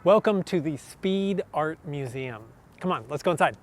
Welcome to the Speed Art Museum. Come on, let's go inside.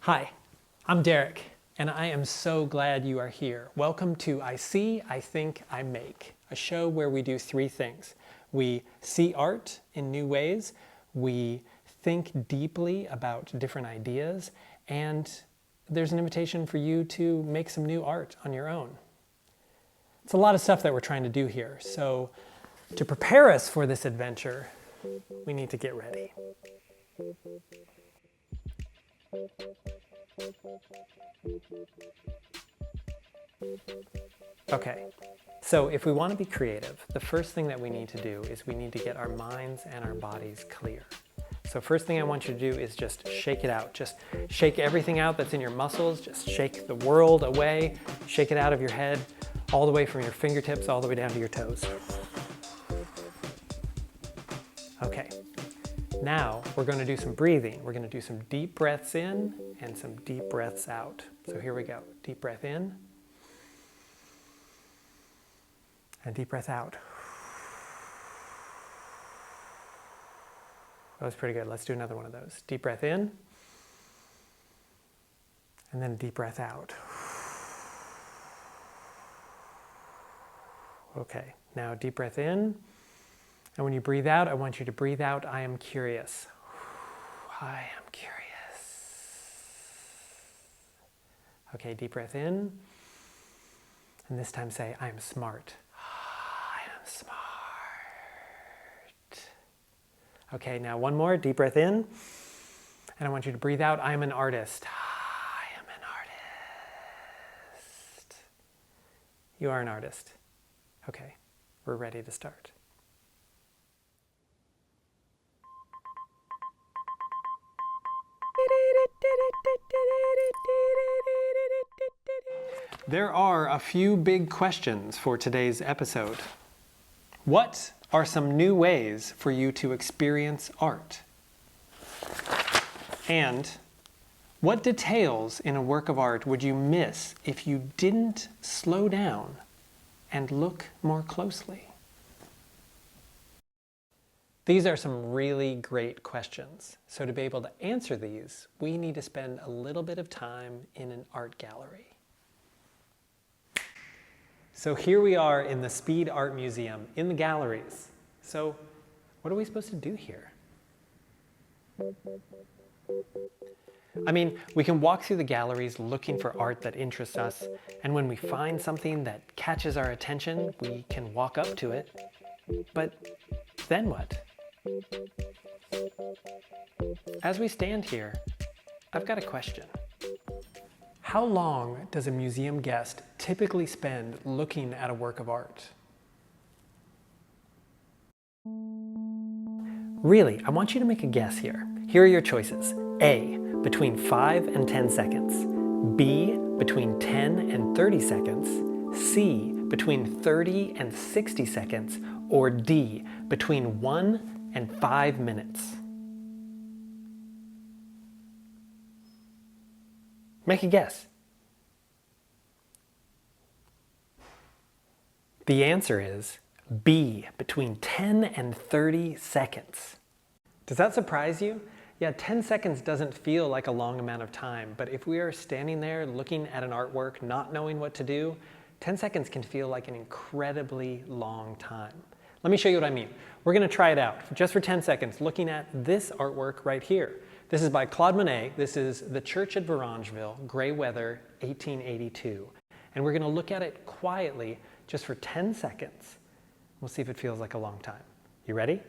Hi, I'm Darrick, and I am so glad you are here. Welcome to I See, I Think, I Make, a show where we do three things. We see art in new ways, we think deeply about different ideas, and there's an invitation for you to make some new art on your own. It's a lot of stuff that we're trying to do here, so to prepare us for this adventure, we need to get ready. Okay, so if we want to be creative, the first thing that we need to do is we need to get our minds and our bodies clear. So first thing I want you to do is just shake it out. Just shake everything out that's in your muscles. Just shake the world away. Shake it out of your head, all the way from your fingertips, all the way down to your toes. Okay. Now we're going to do some breathing. We're going to do some deep breaths in and some deep breaths out. So here we go. Deep breath in and deep breath out. That was pretty good. Let's do another one of those. Deep breath in and then deep breath out. Okay, now deep breath in. And when you breathe out, I want you to breathe out, I am curious. I am curious. Okay, deep breath in. And this time say, I am smart. I am smart. Okay, now one more, deep breath in. And I want you to breathe out, I am an artist. I am an artist. You are an artist. Okay, we're ready to start. There are a few big questions for today's episode. What are some new ways for you to experience art? And what details in a work of art would you miss if you didn't slow down and look more closely? These are some really great questions. So to be able to answer these, we need to spend a little bit of time in an art gallery. So here we are in the Speed Art Museum, in the galleries. So what are we supposed to do here? I mean, we can walk through the galleries looking for art that interests us, and when we find something that catches our attention, we can walk up to it. But then what? As we stand here, I've got a question. How long does a museum guest typically spend looking at a work of art? Really, I want you to make a guess here. Here are your choices. A, between 5 and 10 seconds. B, between 10 and 30 seconds. C, between 30 and 60 seconds. Or D, between 1 and 5 minutes. Make a guess. The answer is B, between 10 and 30 seconds. Does that surprise you? Yeah, 10 seconds doesn't feel like a long amount of time, but if we are standing there looking at an artwork, not knowing what to do, 10 seconds can feel like an incredibly long time. Let me show you what I mean. We're going to try it out just for 10 seconds, looking at this artwork right here. This is by Claude Monet. This is The Church at Varangeville, Gray Weather, 1882. And we're going to look at it quietly just for 10 seconds. We'll see if it feels like a long time. You ready?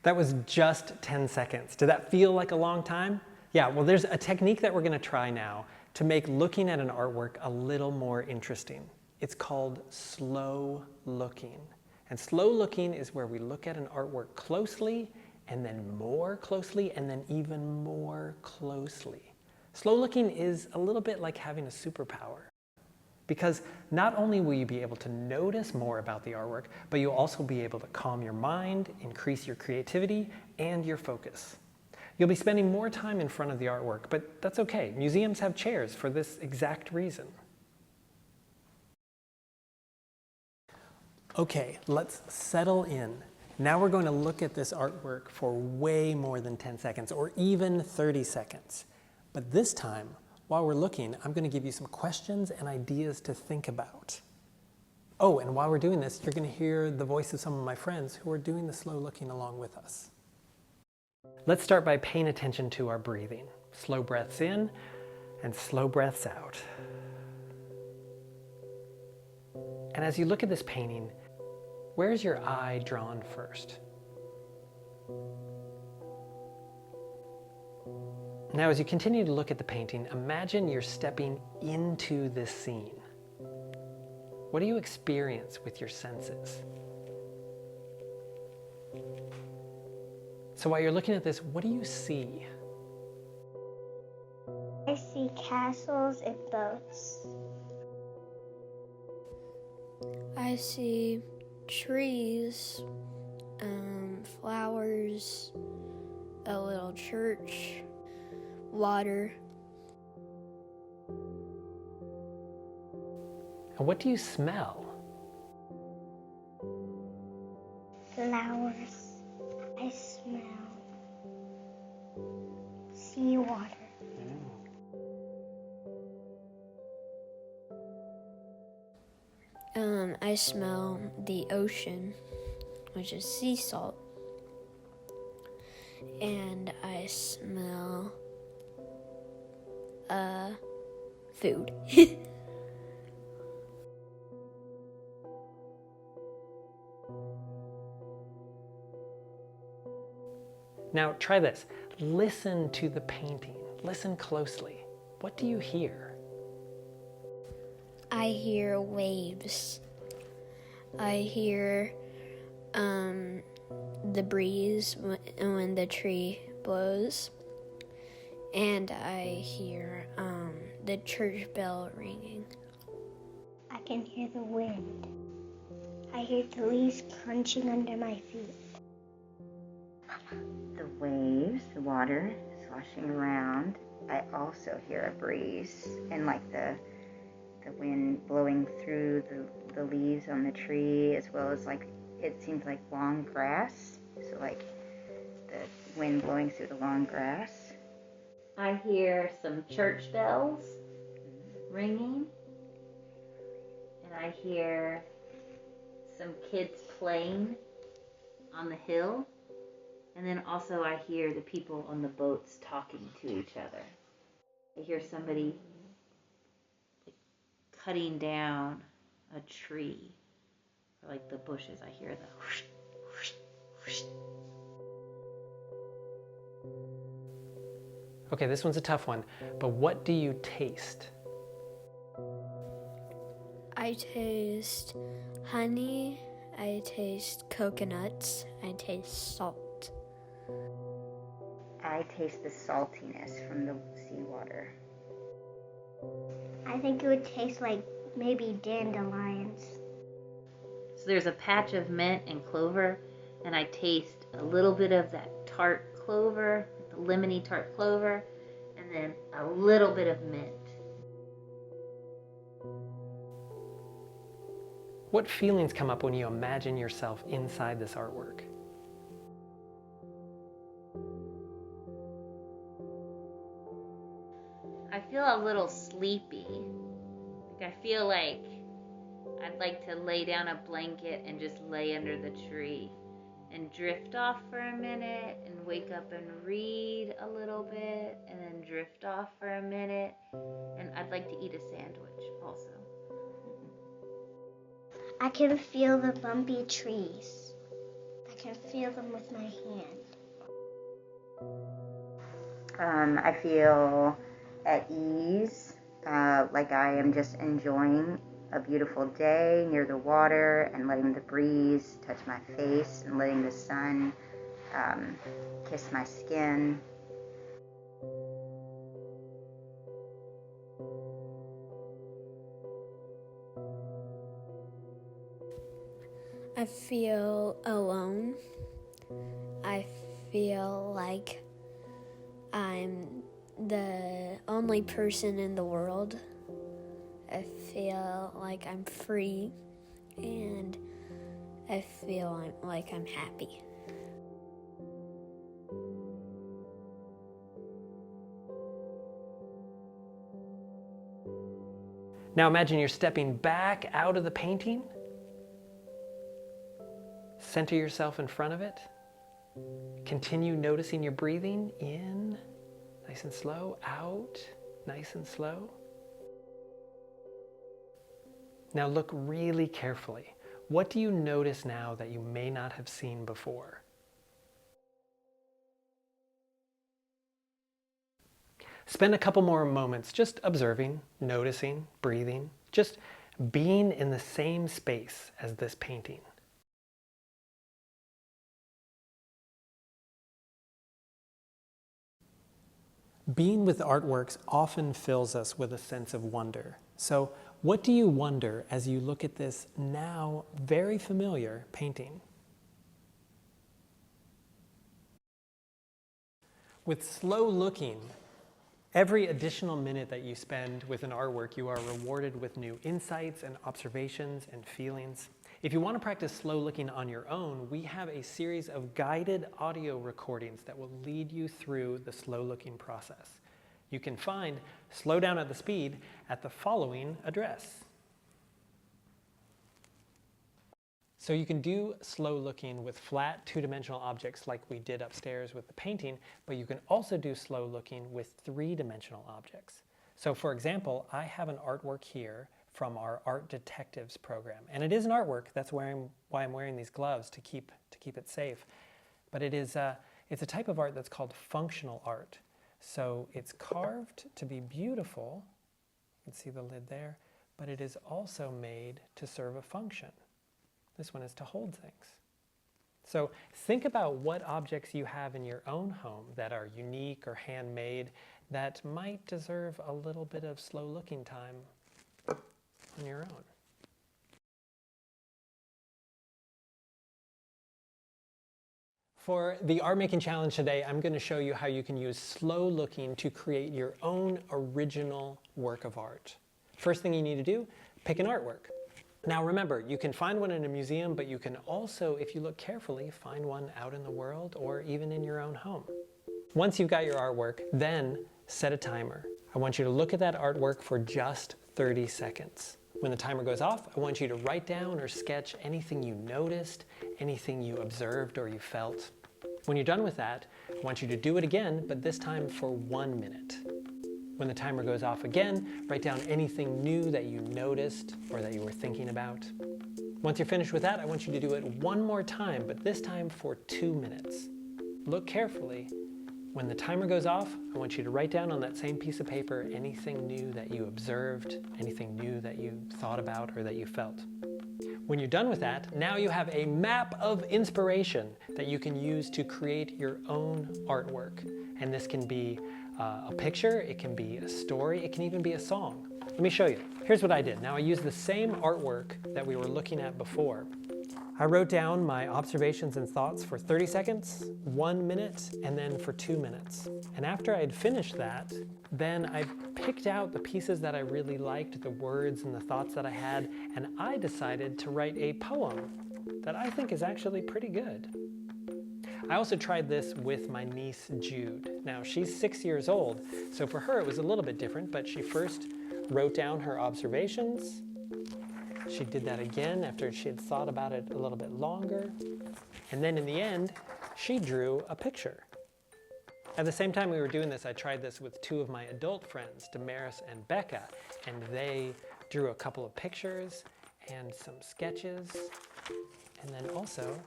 That was just 10 seconds. Did that feel like a long time? Yeah, well, there's a technique that we're going to try now to make looking at an artwork a little more interesting. It's called slow looking. And slow looking is where we look at an artwork closely, and then more closely, and then even more closely. Slow looking is a little bit like having a superpower, because not only will you be able to notice more about the artwork, but you'll also be able to calm your mind, increase your creativity, and your focus. You'll be spending more time in front of the artwork, but that's okay. Museums have chairs for this exact reason. Okay, let's settle in. Now we're going to look at this artwork for way more than 10 seconds, or even 30 seconds. But this time, while we're looking, I'm going to give you some questions and ideas to think about. Oh, and while we're doing this, you're going to hear the voice of some of my friends who are doing the slow looking along with us. Let's start by paying attention to our breathing. Slow breaths in and slow breaths out. And as you look at this painting, where's your eye drawn first? Now, as you continue to look at the painting, imagine you're stepping into this scene. What do you experience with your senses? So while you're looking at this, what do you see? I see castles and boats. I see trees, flowers, a little church, water. And what do you smell? Flowers. I smell seawater. I smell the ocean, which is sea salt. And I smell food. Now try this. Listen to the painting. Listen closely. What do you hear? I hear waves. I hear the breeze when the tree blows. And I hear the church bell ringing. I can hear the wind. I hear the leaves crunching under my feet. The waves, the water sloshing around. I also hear a breeze and like the wind blowing through the leaves on the tree, as well as like it seems like long grass. So like the wind blowing through the long grass. I hear some church bells ringing, and I hear some kids playing on the hill, and then also I hear the people on the boats talking to each other. I hear somebody cutting down a tree, or like the bushes. I hear the whoosh, whoosh, whoosh. Okay, this one's a tough one, but what do you taste? I taste honey, I taste coconuts, I taste salt. I taste the saltiness from the seawater. I think it would taste like maybe dandelions. So there's a patch of mint and clover, and I taste a little bit of that tart clover, the lemony tart clover, and then a little bit of mint. What feelings come up when you imagine yourself inside this artwork? I feel a little sleepy. Like I feel like I'd like to lay down a blanket and just lay under the tree and drift off for a minute and wake up and read a little bit and then drift off for a minute. And I'd like to eat a sandwich also. I can feel the bumpy trees. I can to feel them with my hand. I feel at ease, like I am just enjoying a beautiful day near the water and letting the breeze touch my face and letting the sun kiss my skin. I feel alone. I feel like I'm the only person in the world. I feel like I'm free, and I feel like I'm happy. Now imagine you're stepping back out of the painting. Center yourself in front of it. Continue noticing your breathing. In, nice and slow. Out, nice and slow. Now look really carefully. What do you notice now that you may not have seen before? Spend a couple more moments just observing, noticing, breathing, just being in the same space as this painting. Being with artworks often fills us with a sense of wonder. So, what do you wonder as you look at this now very familiar painting? With slow looking, every additional minute that you spend with an artwork, you are rewarded with new insights and observations and feelings. If you want to practice slow looking on your own, we have a series of guided audio recordings that will lead you through the slow looking process. You can find Slow Down at the Speed at the following address. So you can do slow looking with flat two-dimensional objects like we did upstairs with the painting, but you can also do slow looking with three-dimensional objects. So for example, I have an artwork here from our Art Detectives program. And it is an artwork, that's why I'm wearing these gloves to keep it safe. But it's a type of art that's called functional art. So it's carved to be beautiful, you can see the lid there, but it is also made to serve a function. This one is to hold things. So think about what objects you have in your own home that are unique or handmade that might deserve a little bit of slow looking time on your own. For the art making challenge today, I'm going to show you how you can use slow looking to create your own original work of art. First thing you need to do, pick an artwork. Now remember, you can find one in a museum, but you can also, if you look carefully, find one out in the world or even in your own home. Once you've got your artwork, then set a timer. I want you to look at that artwork for just 30 seconds. When the timer goes off, I want you to write down or sketch anything you noticed, anything you observed or you felt. When you're done with that, I want you to do it again, but this time for 1 minute. When the timer goes off again, write down anything new that you noticed or that you were thinking about. Once you're finished with that, I want you to do it one more time, but this time for 2 minutes. Look carefully. When the timer goes off, I want you to write down on that same piece of paper anything new that you observed, anything new that you thought about or that you felt. When you're done with that, now you have a map of inspiration that you can use to create your own artwork. And this can be a picture, it can be a story, it can even be a song. Let me show you. Here's what I did. Now I used the same artwork that we were looking at before. I wrote down my observations and thoughts for 30 seconds, 1 minute, and then for 2 minutes. And after I had finished that, then I picked out the pieces that I really liked, the words and the thoughts that I had, and I decided to write a poem that I think is actually pretty good. I also tried this with my niece Jude. Now she's 6 years old, so for her it was a little bit different, but she first wrote down her observations. She did that again after she had thought about it a little bit longer. And then in the end, she drew a picture. At the same time we were doing this, I tried this with two of my adult friends, Damaris and Becca, and they drew a couple of pictures and some sketches. And then also,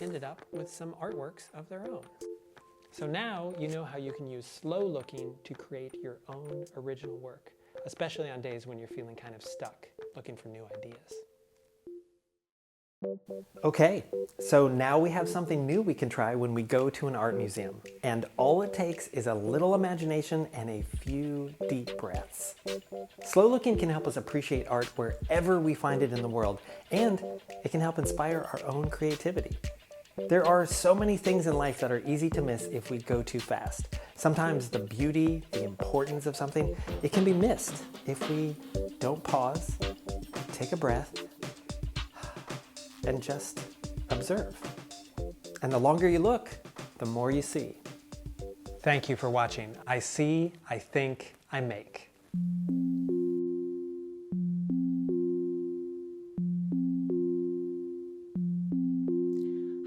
ended up with some artworks of their own. So now you know how you can use slow looking to create your own original work, especially on days when you're feeling kind of stuck, looking for new ideas. Okay, so now we have something new we can try when we go to an art museum. And all it takes is a little imagination and a few deep breaths. Slow looking can help us appreciate art wherever we find it in the world, and it can help inspire our own creativity. There are so many things in life that are easy to miss if we go too fast. Sometimes the beauty, the importance of something, it can be missed if we don't pause, take a breath, and just observe. And the longer you look, the more you see. Thank you for watching. I see, I think, I make.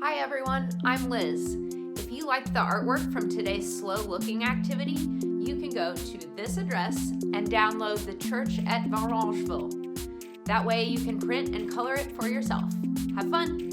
Hi everyone, I'm Liz. If you liked the artwork from today's slow looking activity, you can go to this address and download The Church at Varangeville. That way you can print and color it for yourself. Have fun!